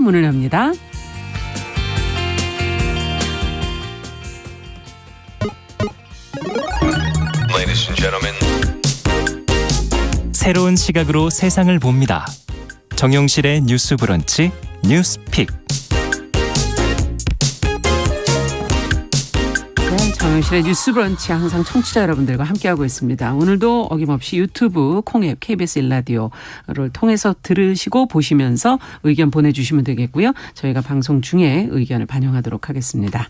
문을 엽니다. Ladies and gentlemen. 새로운 시각으로 세상을 봅니다. 정용실의 뉴스 브런치 뉴스픽. 네, 정용실의 뉴스 브런치 항상 청취자 여러분들과 함께하고 있습니다. 오늘도 어김없이 유튜브 콩앱 KBS 1라디오를 통해서 들으시고 보시면서 의견 보내주시면 되겠고요. 저희가 방송 중에 의견을 반영하도록 하겠습니다.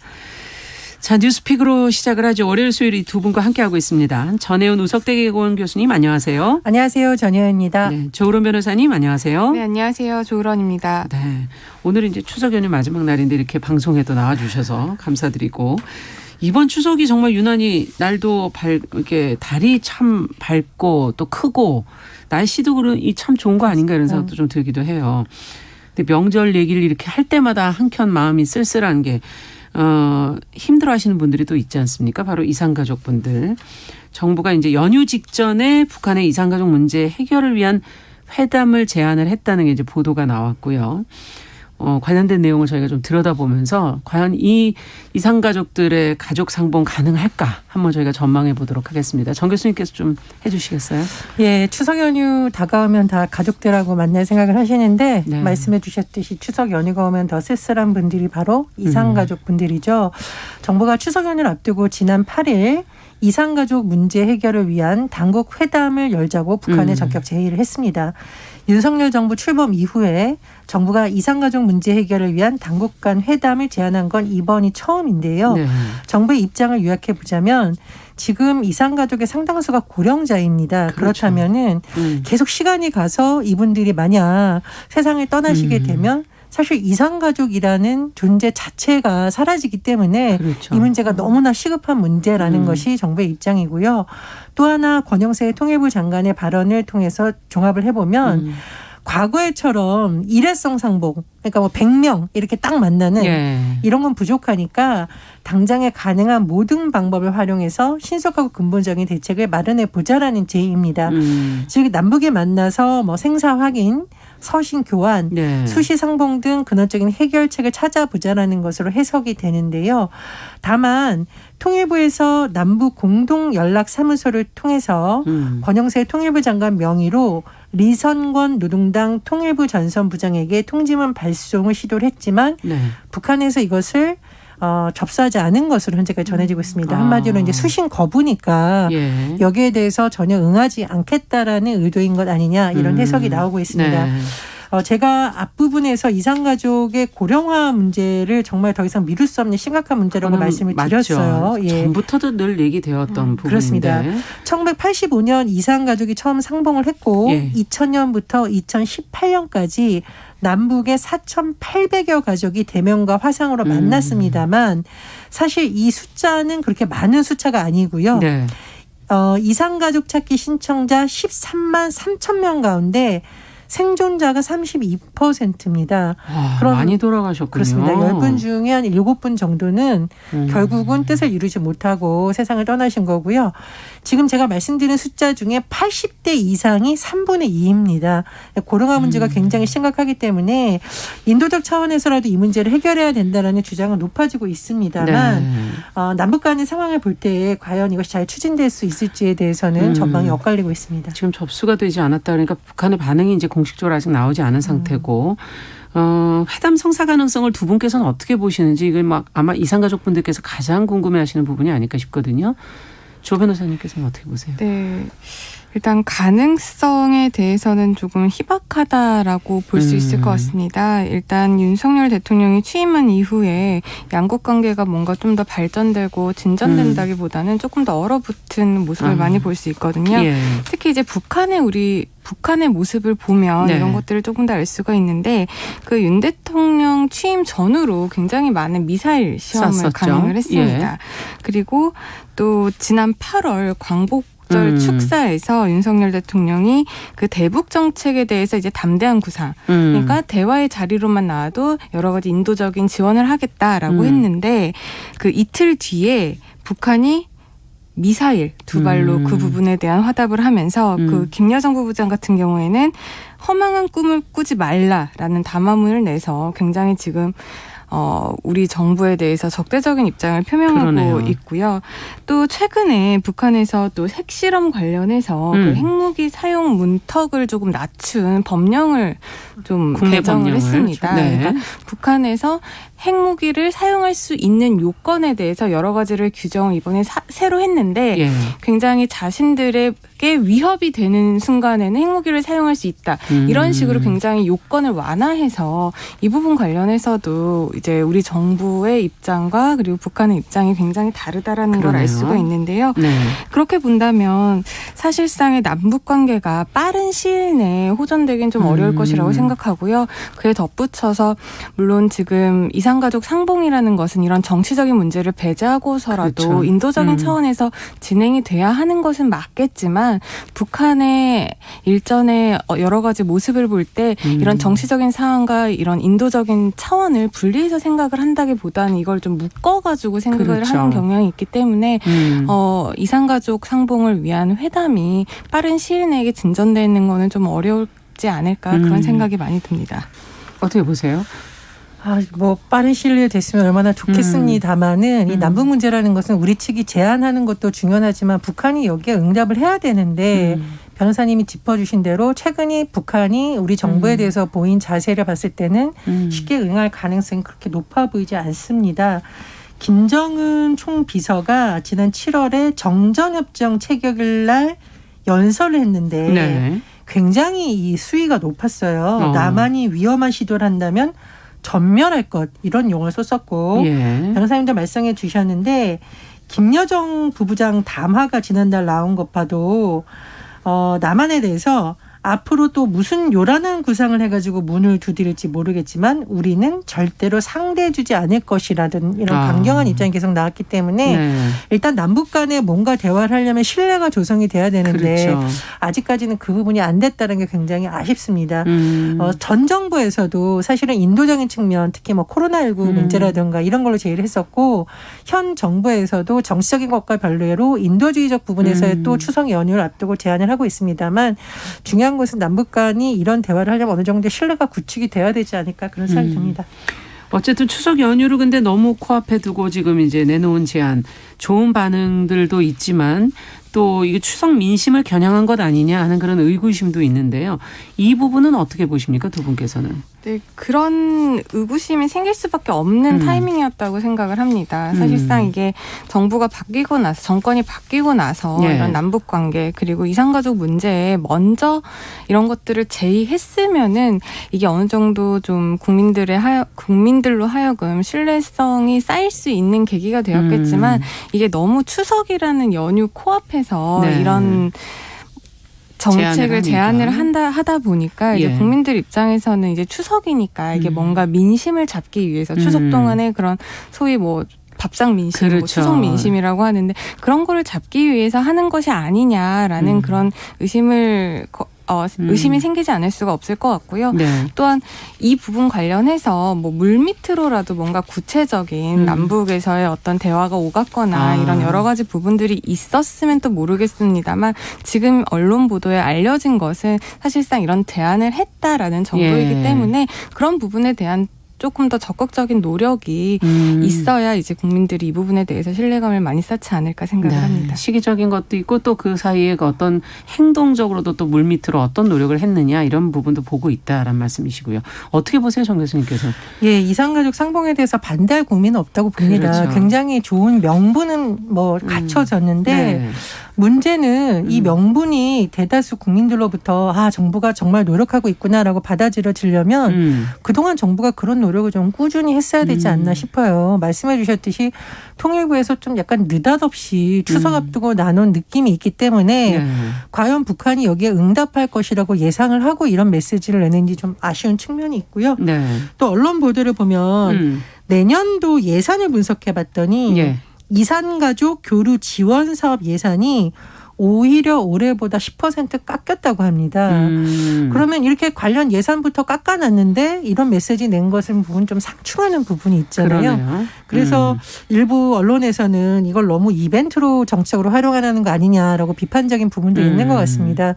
자, 뉴스픽으로 시작을 하죠. 월요일 수요일 이 두 분과 함께하고 있습니다. 전혜은 우석대개공원 교수님 안녕하세요. 안녕하세요. 전혜은입니다. 네, 조으론 변호사님 안녕하세요. 네, 안녕하세요. 조으론입니다. 네, 오늘은 이제 추석 연휴 마지막 날인데 이렇게 방송에도 나와주셔서 감사드리고, 이번 추석이 정말 유난히 날도 이렇게 달이 참 밝고 또 크고 날씨도 참 좋은 거 아닌가 이런 생각도 좀 들기도 해요. 근데 명절 얘기를 이렇게 할 때마다 한켠 마음이 쓸쓸한 게 힘들어하시는 분들이 또 있지 않습니까? 바로 이산가족분들. 정부가 이제 연휴 직전에 북한의 이산가족 문제 해결을 위한 회담을 제안을 했다는 게 이제 보도가 나왔고요. 관련된 내용을 저희가 좀 들여다보면서 과연 이 이산가족들의 가족 상봉 가능할까 한번 저희가 전망해 보도록 하겠습니다. 정 교수님께서 좀 해주시겠어요? 예, 추석 연휴 다가오면 다 가족들하고 만날 생각을 하시는데 네. 말씀해 주셨듯이 추석 연휴가 오면 더 쓸쓸한 분들이 바로 이산가족 분들이죠. 정부가 추석 연휴를 앞두고 지난 8일 이산가족 문제 해결을 위한 당국 회담을 열자고 북한에 전격 제의를 했습니다. 윤석열 정부 출범 이후에 정부가 이산가족 문제 해결을 위한 당국 간 회담을 제안한 건 이번이 처음인데요. 네. 정부의 입장을 요약해 보자면 지금 이산가족의 상당수가 고령자입니다. 그렇죠. 그렇다면은 계속 시간이 가서 이분들이 만약 세상을 떠나시게 되면 사실 이산가족이라는 존재 자체가 사라지기 때문에 그렇죠. 이 문제가 너무나 시급한 문제라는 것이 정부의 입장이고요. 또 하나 권영세 통일부 장관의 발언을 통해서 종합을 해보면 과거에처럼 일회성 상봉, 그러니까 뭐 100명 이렇게 딱 만나는 이런 건 부족하니까 당장에 가능한 모든 방법을 활용해서 신속하고 근본적인 대책을 마련해 보자라는 제의입니다. 즉 남북이 만나서 뭐 생사 확인, 서신 교환, 수시 상봉 등 근원적인 해결책을 찾아보자라는 것으로 해석이 되는데요. 다만 통일부에서 남북 공동 연락 사무소를 통해서 권영세 통일부 장관 명의로 리선권 노동당 통일부 전선부장에게 통지문 발송을 시도를 했지만 북한에서 이것을 접수하지 않은 것으로 현재까지 전해지고 있습니다. 한마디로 이제 수신 거부니까 여기에 대해서 전혀 응하지 않겠다라는 의도인 것 아니냐 이런 해석이 나오고 있습니다. 네. 제가 앞부분에서 이산가족의 고령화 문제를 정말 더 이상 미룰 수 없는 심각한 문제라고 말씀을 드렸어요. 예. 전부터도 늘 얘기되었던 부분인데. 그렇습니다. 1985년 이산가족이 처음 상봉을 했고 2000년부터 2018년까지 남북의 4,800여 가족이 대면과 화상으로 만났습니다만 사실 이 숫자는 그렇게 많은 숫자가 아니고요. 이산가족 찾기 신청자 13만 3천 명 가운데 생존자가 32%입니다. 그럼 많이 돌아가셨군요. 그렇습니다. 10분 중에 한 7분 정도는 결국은 뜻을 이루지 못하고 세상을 떠나신 거고요. 지금 제가 말씀드린 숫자 중에 80대 이상이 3분의 2입니다. 고령화 문제가 굉장히 심각하기 때문에 인도적 차원에서라도 이 문제를 해결해야 된다는 주장은 높아지고 있습니다만 남북 간의 상황을 볼 때 과연 이것이 잘 추진될 수 있을지에 대해서는 전망이 엇갈리고 있습니다. 지금 접수가 되지 않았다 그러니까 북한의 반응이 이제 공식적으로 아직 나오지 않은 상태고 회담 성사 가능성을 두 분께서는 어떻게 보시는지 이걸 아마 이산가족분들께서 가장 궁금해하시는 부분이 아닐까 싶거든요. 조 변호사님께서는 어떻게 보세요? 네. 일단 가능성에 대해서는 조금 희박하다라고 볼 수 있을 것 같습니다. 일단 윤석열 대통령이 취임한 이후에 양국 관계가 뭔가 좀 더 발전되고 진전된다기보다는 조금 더 얼어붙은 모습을 많이 볼 수 있거든요. 특히 이제 북한의 모습을 보면 이런 것들을 조금 더 알 수가 있는데 그 윤 대통령 취임 전후로 굉장히 많은 미사일 시험을 강행을 했습니다. 그리고 또 지난 8월 광복 축사에서 윤석열 대통령이 그 대북 정책에 대해서 이제 담대한 구상, 그러니까 대화의 자리로만 나와도 여러 가지 인도적인 지원을 하겠다라고 했는데 그 이틀 뒤에 북한이 미사일 두 발로 그 부분에 대한 화답을 하면서 그 김여정 부부장 같은 경우에는 허망한 꿈을 꾸지 말라라는 담화문을 내서 굉장히 지금 우리 정부에 대해서 적대적인 입장을 표명하고 그러네요. 있고요. 또 최근에 북한에서 또 핵실험 관련해서 그 핵무기 사용 문턱을 조금 낮춘 법령을 좀 국내 개정을 법령을. 했습니다. 네. 그러니까 북한에서 핵무기를 사용할 수 있는 요건에 대해서 여러 가지를 규정을 이번에 새로 했는데 예. 굉장히 자신들에게 위협이 되는 순간에는 핵무기를 사용할 수 있다. 이런 식으로 굉장히 요건을 완화해서 이 부분 관련해서도 이제 우리 정부의 입장과 그리고 북한의 입장이 굉장히 다르다라는 걸 알 그러네요. 수가 있는데요. 네. 그렇게 본다면 사실상의 남북 관계가 빠른 시일 내에 호전되긴 좀 어려울 것이라고 생각하고요. 그에 덧붙여서 물론 지금 이산가족 상봉이라는 것은 이런 정치적인 문제를 배제하고서라도 그렇죠. 인도적인 차원에서 진행이 돼야 하는 것은 맞겠지만 북한의 일전에 여러 가지 모습을 볼 때 이런 정치적인 상황과 이런 인도적인 차원을 분리해서 생각을 한다기보다는 이걸 좀 묶어가지고 생각을 그렇죠. 하는 경향이 있기 때문에 이산가족 상봉을 위한 회담이 빠른 시일 내에 진전되는 거는 좀 어려울지 않을까 그런 생각이 많이 듭니다. 어떻게 보세요? 뭐 빠른 시일 내에 됐으면 얼마나 좋겠습니다만은 이 남북 문제라는 것은 우리 측이 제안하는 것도 중요하지만 북한이 여기에 응답을 해야 되는데 변호사님이 짚어주신 대로 최근에 북한이 우리 정부에 대해서 보인 자세를 봤을 때는 쉽게 응할 가능성이 그렇게 높아 보이지 않습니다. 김정은 총비서가 지난 7월에 정전협정 체결일 날 연설을 했는데 네. 굉장히 이 수위가 높았어요. 남한이 위험한 시도를 한다면 전멸할 것 이런 용어를 썼었고 예. 변호사님도 말씀해 주셨는데 김여정 부부장 담화가 지난달 나온 것 봐도 남한에 대해서 앞으로 또 무슨 요란한 구상을 해가지고 문을 두드릴지 모르겠지만 우리는 절대로 상대해주지 않을 것이라든 이런 강경한 입장이 계속 나왔기 때문에 네. 일단 남북 간에 뭔가 대화를 하려면 신뢰가 조성이 돼야 되는데 그렇죠. 아직까지는 그 부분이 안 됐다는 게 굉장히 아쉽습니다. 전 정부에서도 사실은 인도적인 측면 특히 뭐 코로나19 문제라든가 이런 걸로 제의를 했었고 현 정부에서도 정치적인 것과 별개로 인도주의적 부분에서의 또 추석 연휴를 앞두고 제안을 하고 있습니다만 중요한 것은 남북 간이 이런 대화를 하려면 어느 정도 신뢰가 구축이 돼야 되지 않을까 그런 생각이 듭니다. 어쨌든 추석 연휴를 근데 너무 코앞에 두고 지금 이제 내놓은 제안 좋은 반응들도 있지만 또 이게 추석 민심을 겨냥한 것 아니냐 하는 그런 의구심도 있는데요. 이 부분은 어떻게 보십니까? 두 분께서는. 네, 그런 의구심이 생길 수밖에 없는 타이밍이었다고 생각을 합니다. 사실상 이게 정부가 바뀌고 나서 정권이 바뀌고 나서 예. 이런 남북 관계 그리고 이산가족 문제에 먼저 이런 것들을 제의했으면은 이게 어느 정도 좀 국민들로 하여금 신뢰성이 쌓일 수 있는 계기가 되었겠지만 이게 너무 추석이라는 연휴 코앞에서 네. 이런 정책을 제안을 하니까. 하다 보니까 이제 예. 국민들 입장에서는 이제 추석이니까 이게 뭔가 민심을 잡기 위해서 추석 동안에 그런 소위 뭐 밥상 민심, 그렇죠. 뭐 추석 민심이라고 하는데 그런 거를 잡기 위해서 하는 것이 아니냐라는 그런 의심이 생기지 않을 수가 없을 것 같고요. 네. 또한 이 부분 관련해서 뭐 물밑으로라도 뭔가 구체적인 남북에서의 어떤 대화가 오갔거나 이런 여러 가지 부분들이 있었으면 또 모르겠습니다만 지금 언론 보도에 알려진 것은 사실상 이런 제안을 했다라는 정도이기 예. 때문에 그런 부분에 대한 조금 더 적극적인 노력이 있어야 이제 국민들이 이 부분에 대해서 신뢰감을 많이 쌓지 않을까 생각을 합니다. 시기적인 것도 있고 또 그 사이에 어떤 행동적으로도 또 물밑으로 어떤 노력을 했느냐 이런 부분도 보고 있다라는 말씀이시고요. 어떻게 보세요, 정 교수님께서? 예, 이산가족 상봉에 대해서 반대할 국민은 없다고 봅니다. 그렇죠. 굉장히 좋은 명분은 뭐 갖춰졌는데 네. 문제는 이 명분이 대다수 국민들로부터 정부가 정말 노력하고 있구나라고 받아들여지려면 그동안 정부가 그런 노력을 좀 꾸준히 했어야 되지 않나 싶어요. 말씀해 주셨듯이 통일부에서 좀 약간 느닷없이 추석 앞두고 나눈 느낌이 있기 때문에 네. 과연 북한이 여기에 응답할 것이라고 예상을 하고 이런 메시지를 내는지 좀 아쉬운 측면이 있고요. 네. 또 언론 보도를 보면 내년도 예산을 분석해 봤더니 예. 이산가족 교류 지원 사업 예산이 오히려 올해보다 10% 깎였다고 합니다. 그러면 이렇게 관련 예산부터 깎아놨는데 이런 메시지 낸 것은 부분 좀 상충하는 부분이 있잖아요. 그러네요. 그래서 일부 언론에서는 이걸 너무 이벤트로 정책으로 활용하는 거 아니냐라고 비판적인 부분도 있는 것 같습니다.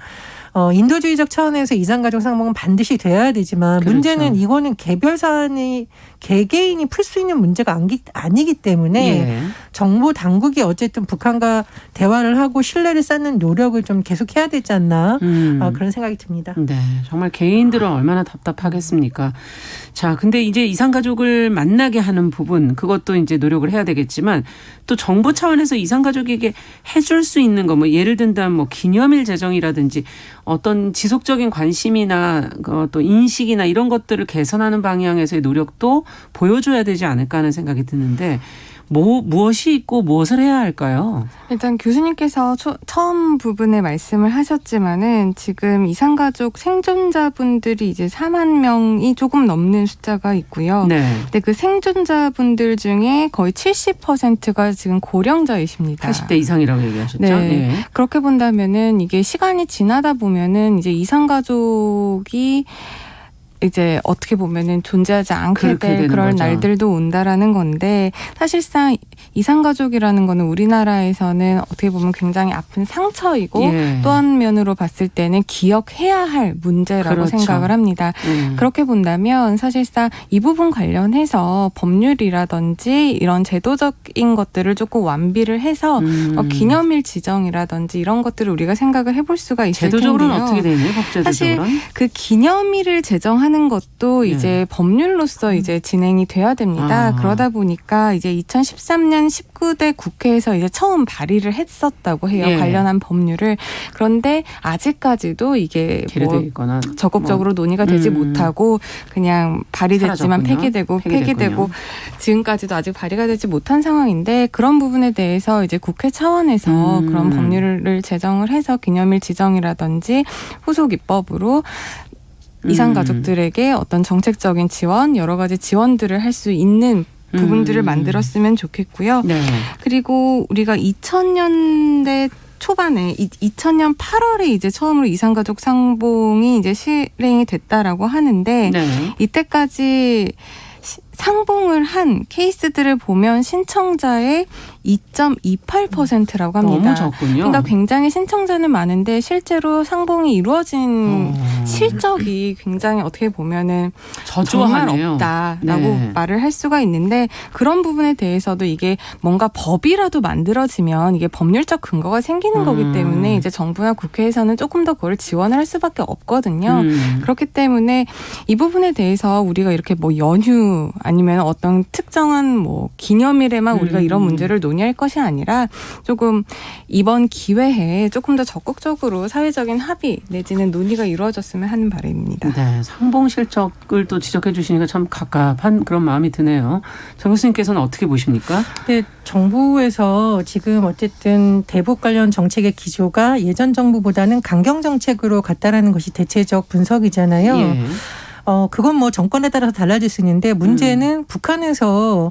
인도주의적 차원에서 이산가족 상봉은 반드시 돼야 되지만 그렇죠. 문제는 이거는 개별 사안이 개개인이 풀 수 있는 문제가 아니기 때문에 예. 정부 당국이 어쨌든 북한과 대화를 하고 신뢰를 쌓는 노력을 좀 계속해야 되지 않나 그런 생각이 듭니다. 네, 정말 개인들은 얼마나 답답하겠습니까? 자, 근데 이제 이산가족을 만나게 하는 부분, 그것도 이제 노력을 해야 되겠지만 또 정부 차원에서 이산가족에게 해줄 수 있는 거, 뭐 예를 든다면 뭐 기념일 제정이라든지 어떤 지속적인 관심이나 또 인식이나 이런 것들을 개선하는 방향에서의 노력도 보여줘야 되지 않을까 하는 생각이 드는데 무엇이 있고 무엇을 해야 할까요? 일단 교수님께서 처음 부분에 말씀을 하셨지만은 지금 이산가족 생존자분들이 이제 4만 명이 조금 넘는 숫자가 있고요. 네. 근데 그 생존자분들 중에 거의 70%가 지금 고령자이십니다. 80대 이상이라고 얘기하셨죠? 네. 네. 그렇게 본다면은 이게 시간이 지나다 보면은 이제 이산가족이 이제 어떻게 보면은 존재하지 않게 될 그런 거죠. 날들도 온다라는 건데 사실상 이산가족이라는 거는 우리나라에서는 어떻게 보면 굉장히 아픈 상처이고 예. 또 한 면으로 봤을 때는 기억해야 할 문제라고 그렇죠. 생각을 합니다. 그렇게 본다면 사실상 이 부분 관련해서 법률이라든지 이런 제도적인 것들을 조금 완비를 해서 기념일 지정이라든지 이런 것들을 우리가 생각을 해볼 수가 있을 제도적으로는 텐데요. 어떻게 되나요? 법제도적으로는? 사실 그 기념일을 제정하는 것도 이제 법률로서 이제 진행이 돼야 됩니다. 그러다 보니까 이제 2013년 19대 국회에서 이제 처음 발의를 했었다고 해요. 예. 관련한 법률을. 그런데 아직까지도 이게 계류되어 있거나 적극적으로 논의가 되지 못하고 그냥 발의됐지만 사라졌군요. 폐기되고 지금까지도 아직 발의가 되지 못한 상황인데 그런 부분에 대해서 이제 국회 차원에서 그런 법률을 제정을 해서 기념일 지정이라든지 후속 입법으로 이산가족들에게 어떤 정책적인 지원, 여러 가지 지원들을 할 수 있는 부분들을 만들었으면 좋겠고요. 네. 그리고 우리가 2000년대 초반에 2000년 8월에 이제 처음으로 이산가족 상봉이 이제 실행이 됐다라고 하는데 네. 이때까지 상봉을 한 케이스들을 보면 신청자의 2.28%라고 합니다. 너무 적군요. 그러니까 굉장히 신청자는 많은데 실제로 상봉이 이루어진 실적이 굉장히 어떻게 보면은 정말 저조하네요. 없다라고 네. 말을 할 수가 있는데 그런 부분에 대해서도 이게 뭔가 법이라도 만들어지면 이게 법률적 근거가 생기는 거기 때문에 이제 정부나 국회에서는 조금 더 그걸 지원을 할 수밖에 없거든요. 그렇기 때문에 이 부분에 대해서 우리가 이렇게 뭐 연휴 아니면 어떤 특정한 뭐 기념일에만 우리가 이런 문제를 논의할 것이 아니라 조금 이번 기회에 조금 더 적극적으로 사회적인 합의 내지는 논의가 이루어졌으면 하는 바람입니다. 네, 상봉 실적을 또 지적해 주시니까 참 갑갑한 그런 마음이 드네요. 정 교수님께서는 어떻게 보십니까? 네, 정부에서 지금 어쨌든 대북 관련 정책의 기조가 예전 정부보다는 강경 정책으로 갔다라는 것이 대체적 분석이잖아요. 예. 그건 뭐 정권에 따라서 달라질 수 있는데 문제는 북한에서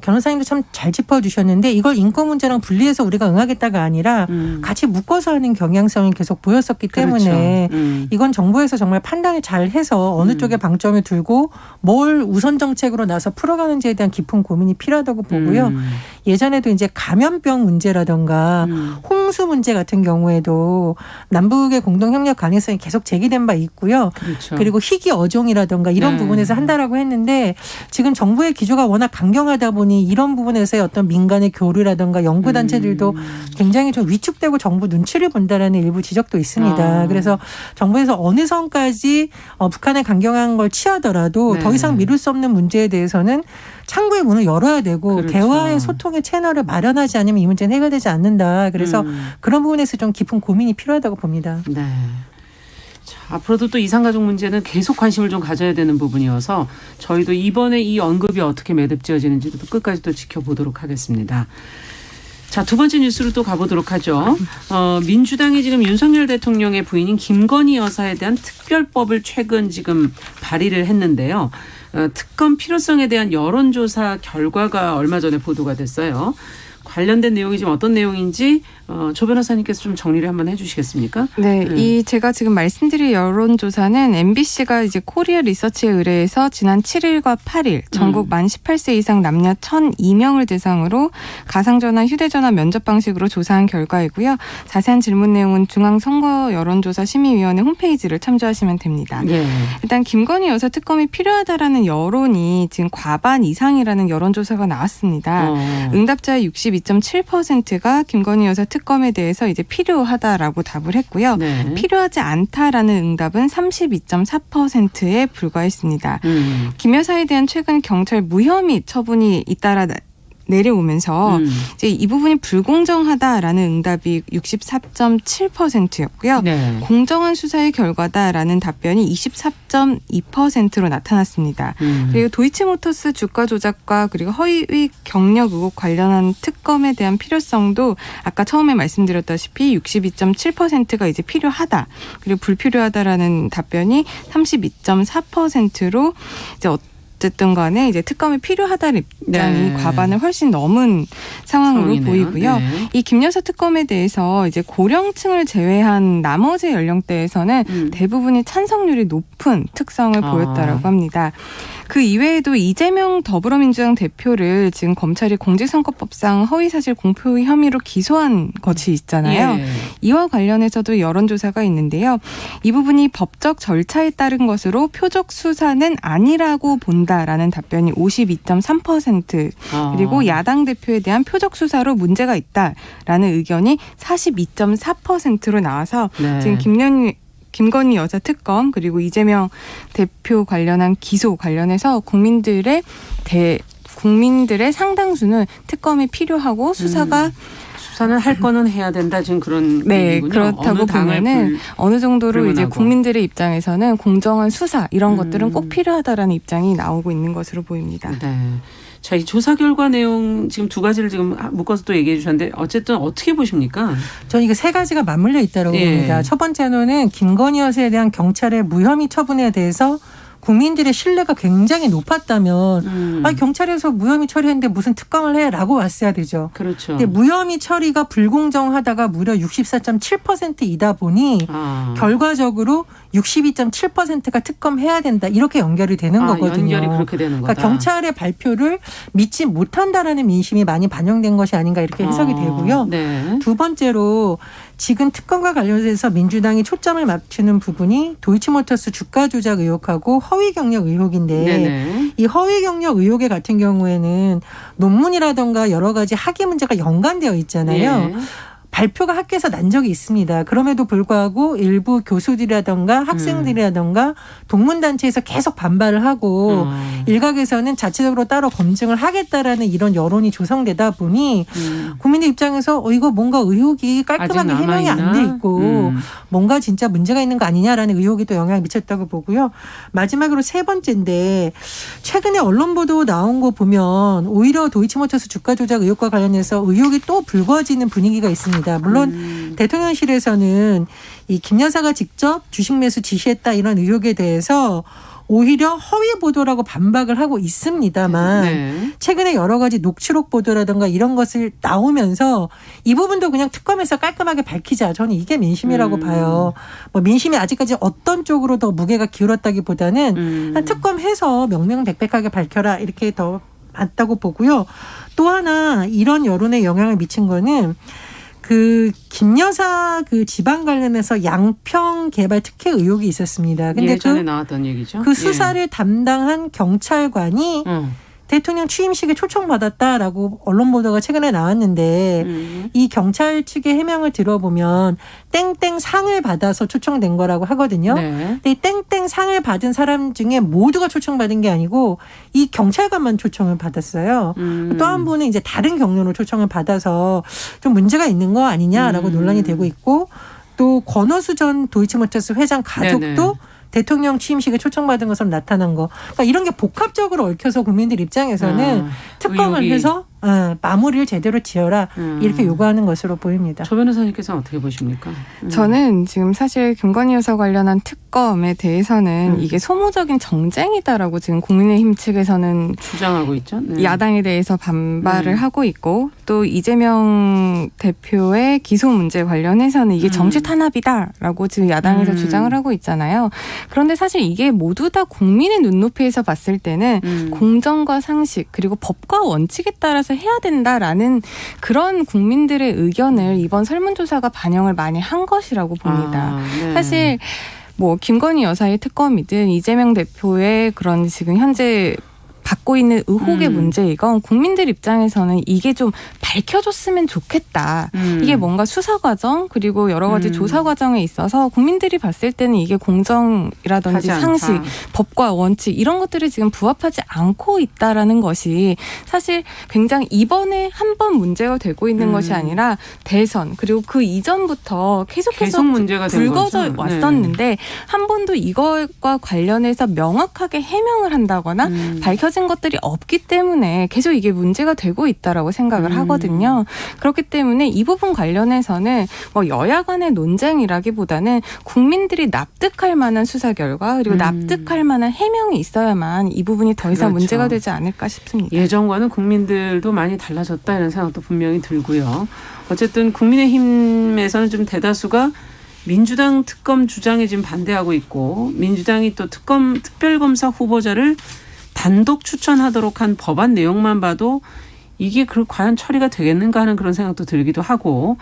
변호사님도 참 잘 짚어주셨는데 이걸 인권 문제랑 분리해서 우리가 응하겠다가 아니라 같이 묶어서 하는 경향성이 계속 보였었기 때문에 그렇죠. 이건 정부에서 정말 판단을 잘 해서 어느 쪽에 방점을 두고 뭘 우선 정책으로 나서 풀어가는지에 대한 깊은 고민이 필요하다고 보고요. 예전에도 이제 감염병 문제라든가 홍수 문제 같은 경우에도 남북의 공동협력 가능성이 계속 제기된 바 있고요. 그렇죠. 그리고 희귀 어종이라든가 이런 네. 부분에서 한다라고 했는데 지금 정부의 기조가 워낙 강경하다 보니 이런 부분에서의 어떤 민간의 교류라든가 연구단체들도 굉장히 좀 위축되고 정부 눈치를 본다라는 일부 지적도 있습니다. 그래서 정부에서 어느 선까지 북한의 강경한 걸 취하더라도 네. 더 이상 미룰 수 없는 문제에 대해서는 창구의 문을 열어야 되고 그렇죠. 대화의 소통의 채널을 마련하지 않으면 이 문제는 해결되지 않는다. 그래서 그런 부분에서 좀 깊은 고민이 필요하다고 봅니다. 네. 자, 앞으로도 또 이산가족 문제는 계속 관심을 좀 가져야 되는 부분이어서 저희도 이번에 이 언급이 어떻게 매듭지어지는지도 또 끝까지 또 지켜보도록 하겠습니다. 자, 두 번째 뉴스로 또 가보도록 하죠. 민주당이 지금 윤석열 대통령의 부인인 김건희 여사에 대한 특별법을 최근 지금 발의를 했는데요. 특검 필요성에 대한 여론조사 결과가 얼마 전에 보도가 됐어요. 관련된 내용이 지금 어떤 내용인지 조 변호사님께서 좀 정리를 한번 해주시겠습니까? 네, 이 제가 지금 말씀드릴 여론조사는 MBC가 이제 코리아 리서치에 의뢰해서 지난 7일과 8일 전국 만 18세 이상 남녀 1,002명을 대상으로 가상전화, 휴대전화 면접 방식으로 조사한 결과이고요. 자세한 질문 내용은 중앙선거 여론조사 심의위원회 홈페이지를 참조하시면 됩니다. 예. 일단 김건희 여사 특검이 필요하다라는 여론이 지금 과반 이상이라는 여론조사가 나왔습니다. 응답자의 62.7%가 김건희 여사 특검에 대해서 이제 필요하다라고 답을 했고요. 네. 필요하지 않다라는 응답은 32.4%에 불과했습니다. 김 여사에 대한 최근 경찰 무혐의 처분이 잇따라 내려오면서 이제 이 부분이 불공정하다라는 응답이 64.7%였고요. 네. 공정한 수사의 결과다라는 답변이 24.2%로 나타났습니다. 그리고 도이치모터스 주가 조작과 그리고 허위 경력 의혹 관련한 특검에 대한 필요성도 아까 처음에 말씀드렸다시피 62.7%가 이제 필요하다. 그리고 불필요하다라는 답변이 32.4%로 이제 어쨌든 간에 이제 특검이 필요하다는 입장이 네. 과반을 훨씬 넘은 상황으로 상황이네요. 보이고요. 네. 이 김 여사 특검에 대해서 이제 고령층을 제외한 나머지 연령대에서는 대부분이 찬성률이 높은 특성을 보였다라고 합니다. 그 이외에도 이재명 더불어민주당 대표를 지금 검찰이 공직선거법상 허위사실 공표 혐의로 기소한 것이 있잖아요. 예. 이와 관련해서도 여론조사가 있는데요. 이 부분이 법적 절차에 따른 것으로 표적 수사는 아니라고 본다라는 답변이 52.3% 그리고 야당 대표에 대한 표적 수사로 문제가 있다라는 의견이 42.4%로 나와서 네. 지금 김건희 여사 특검 그리고 이재명 대표 관련한 기소 관련해서 국민들의 상당수는 특검이 필요하고 수사는 할 거는 해야 된다. 지금 그런 네, 얘기군요. 그렇다고 어느 당을 보면은 어느 정도로 이제 불문하고. 국민들의 입장에서는 공정한 수사 이런 것들은 꼭 필요하다라는 입장이 나오고 있는 것으로 보입니다. 네. 자, 이 조사 결과 내용 지금 두 가지를 지금 묶어서 또 얘기해 주셨는데 어쨌든 어떻게 보십니까? 저는 이게 세 가지가 맞물려 있다고 예. 봅니다. 첫 번째로는 김건희 여사에 대한 경찰의 무혐의 처분에 대해서 국민들의 신뢰가 굉장히 높았다면 아니, 경찰에서 무혐의 처리했는데 무슨 특검을 해라고 왔어야 되죠. 그렇죠. 근데 무혐의 처리가 불공정하다가 무려 64.7%이다 보니 결과적으로 62.7%가 특검해야 된다. 이렇게 연결이 되는 거거든요. 연결이 그렇게 되는 거다. 그러니까 경찰의 발표를 믿지 못한다라는 민심이 많이 반영된 것이 아닌가 이렇게 해석이 되고요. 네. 두 번째로 지금 특검과 관련해서 민주당이 초점을 맞추는 부분이 도이치모터스 주가 조작 의혹하고 허위 경력 의혹인데 네네. 이 허위 경력 의혹의 같은 경우에는 논문이라든가 여러 가지 학위 문제가 연관되어 있잖아요. 예. 발표가 학교에서 난 적이 있습니다. 그럼에도 불구하고 일부 교수들이라든가 학생들이라든가 동문단체에서 계속 반발을 하고 일각에서는 자체적으로 따로 검증을 하겠다라는 이런 여론이 조성되다 보니 국민의 입장에서 이거 뭔가 의혹이 깔끔하게 아직 해명이 안 돼 있고 뭔가 진짜 문제가 있는 거 아니냐라는 의혹이 또 영향을 미쳤다고 보고요. 마지막으로 세 번째인데 최근에 언론 보도 나온 거 보면 오히려 도이치모터스 주가 조작 의혹과 관련해서 의혹이 또 불거지는 분위기가 있습니다. 물론 대통령실에서는 이 김 여사가 직접 주식 매수 지시했다 이런 의혹에 대해서 오히려 허위 보도라고 반박을 하고 있습니다만 네. 최근에 여러 가지 녹취록 보도라든가 이런 것을 나오면서 이 부분도 그냥 특검에서 깔끔하게 밝히자. 저는 이게 민심이라고 봐요. 뭐 민심이 아직까지 어떤 쪽으로 더 무게가 기울었다기보다는 한 특검해서 명명백백하게 밝혀라 이렇게 더 맞다고 보고요. 또 하나 이런 여론에 영향을 미친 거는 그 김 여사 그 지방 관련해서 양평 개발 특혜 의혹이 있었습니다. 근데 예전에 나왔던 얘기죠. 그 수사를 담당한 경찰관이 대통령 취임식에 초청받았다라고 언론 보도가 최근에 나왔는데 이 경찰 측의 해명을 들어보면 땡땡 상을 받아서 초청된 거라고 하거든요. 네. 근데 이 땡땡 상을 받은 사람 중에 모두가 초청받은 게 아니고 이 경찰관만 초청을 받았어요. 또 한 분은 이제 다른 경로로 초청을 받아서 좀 문제가 있는 거 아니냐라고 논란이 되고 있고 또 권오수 전 도이치모터스 회장 가족도 네네. 대통령 취임식에 초청받은 것으로 나타난 거. 그러니까 이런 게 복합적으로 얽혀서 국민들 입장에서는 특검을 의혹이. 해서 마무리를 제대로 지어라 이렇게 요구하는 것으로 보입니다. 조 변호사님께서는 어떻게 보십니까? 저는 지금 사실 김건희 여사 관련한 특검에 대해서는 이게 소모적인 정쟁이다라고 지금 국민의힘 측에서는 주장하고 있죠. 네. 야당에 대해서 반발을 하고 있고 또 이재명 대표의 기소 문제 관련해서는 이게 정치 탄압이다라고 지금 야당에서 주장을 하고 있잖아요. 그런데 사실 이게 모두 다 국민의 눈높이에서 봤을 때는 공정과 상식 그리고 법과 원칙에 따라서 해야 된다라는 그런 국민들의 의견을 이번 설문조사가 반영을 많이 한 것이라고 봅니다. 네. 사실 뭐 김건희 여사의 특검이든 이재명 대표의 그런 지금 현재 받고 있는 의혹의 문제이건 국민들 입장에서는 이게 좀 밝혀졌으면 좋겠다. 이게 뭔가 수사 과정 그리고 여러 가지 조사 과정에 있어서 국민들이 봤을 때는 이게 공정이라든지 상식, 법과 원칙 이런 것들이 지금 부합하지 않고 있다라는 것이 사실 굉장히 이번에 한 번 문제가 되고 있는 것이 아니라 대선 그리고 그 이전부터 계속 문제가 된 불거져 거죠. 왔었는데 네. 한 번도 이것과 관련해서 명확하게 해명을 한다거나 밝혀진 것들이 없기 때문에 계속 이게 문제가 되고 있다라고 생각을 하거든요. 그렇기 때문에 이 부분 관련해서는 뭐 여야 간의 논쟁이라기보다는 국민들이 납득할 만한 수사 결과 그리고 납득할 만한 해명이 있어야만 이 부분이 더 이상 그렇죠. 문제가 되지 않을까 싶습니다. 예전과는 국민들도 많이 달라졌다 이런 생각도 분명히 들고요. 어쨌든 국민의힘에서는 좀 대다수가 민주당 특검 주장에 지금 반대하고 있고 민주당이 또 특별검사 후보자를 단독 추천하도록 한 법안 내용만 봐도 이게 과연 처리가 되겠는가 하는 그런 생각도 들기도 하고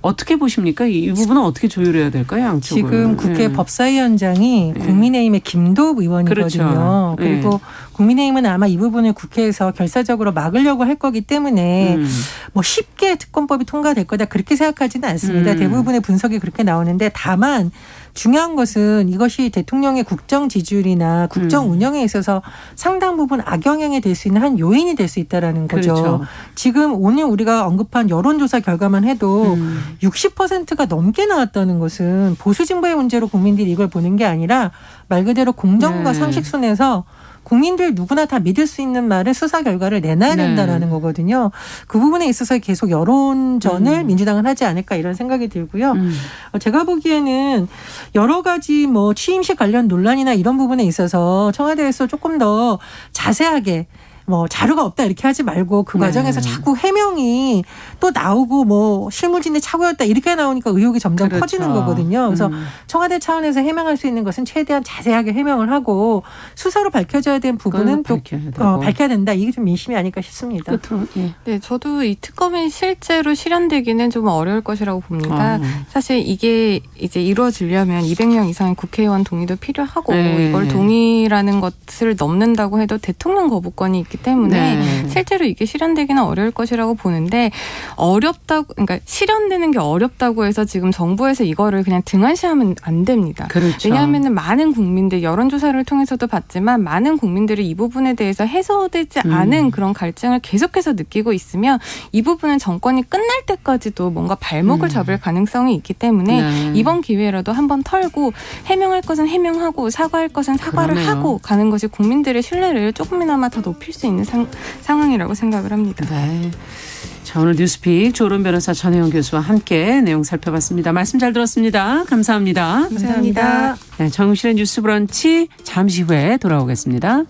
어떻게 보십니까? 이 부분은 어떻게 조율해야 될까요? 양쪽을. 지금 국회 법사위원장이 국민의힘의 김도읍 의원이거든요. 그렇죠. 그리고 국민의힘은 아마 이 부분을 국회에서 결사적으로 막으려고 할 거기 때문에 뭐 쉽게 특검법이 통과될 거다 그렇게 생각하지는 않습니다. 대부분의 분석이 그렇게 나오는데 다만 중요한 것은 이것이 대통령의 국정 지지율이나 국정 운영에 있어서 상당 부분 악영향이 될 수 있는 한 요인이 될 수 있다라는 거죠. 그렇죠. 지금 오늘 우리가 언급한 여론조사 결과만 해도 60%가 넘게 나왔다는 것은 보수 진보의 문제로 국민들이 이걸 보는 게 아니라 말 그대로 공정과 네. 상식 순에서 국민들 누구나 다 믿을 수 있는 말을 수사 결과를 내놔야 된다라는 거거든요. 그 부분에 있어서 계속 여론전을 민주당은 하지 않을까 이런 생각이 들고요. 제가 보기에는 여러 가지 뭐 취임식 관련 논란이나 이런 부분에 있어서 청와대에서 조금 더 자세하게 뭐 자료가 없다 이렇게 하지 말고 그 과정에서 자꾸 해명이 또 나오고 뭐 실무진의 착오였다 이렇게 나오니까 의혹이 점점 그렇죠. 커지는 거거든요. 그래서 청와대 차원에서 해명할 수 있는 것은 최대한 자세하게 해명을 하고 수사로 밝혀져야 되는 부분은 또 밝혀야 된다. 이게 좀 민심이 아닐까 싶습니다. 끝으로. 예. 네, 저도 이 특검이 실제로 실현되기는 좀 어려울 것이라고 봅니다. 사실 이게 이제 이루어지려면 200명 이상의 국회의원 동의도 필요하고 이걸 동의라는 것을 넘는다고 해도 대통령 거부권이 있기 때문에 실제로 이게 실현되기는 어려울 것이라고 보는데 그러니까 실현되는 게 어렵다고 해서 지금 정부에서 이거를 그냥 등한시하면 안 됩니다. 그렇죠. 왜냐하면 많은 국민들 여론조사를 통해서도 봤지만 많은 국민들이 이 부분에 대해서 해소되지 않은 그런 갈증을 계속해서 느끼고 있으면 이 부분은 정권이 끝날 때까지도 뭔가 발목을 잡을 가능성이 있기 때문에 이번 기회라도 한번 털고 해명할 것은 해명하고 사과할 것은 사과를 그러네요. 하고 가는 것이 국민들의 신뢰를 조금이나마 더 높일 수 있는 상황이라고 생각을 합니다. 네. 자, 오늘 뉴스픽 조론 변호사 전혜영 교수와 함께 내용 살펴봤습니다. 말씀 잘 들었습니다. 감사합니다. 감사합니다. 네, 정용실의 뉴스 브런치 잠시 후에 돌아오겠습니다.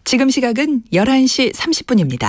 지금 시각은 11시 30분입니다.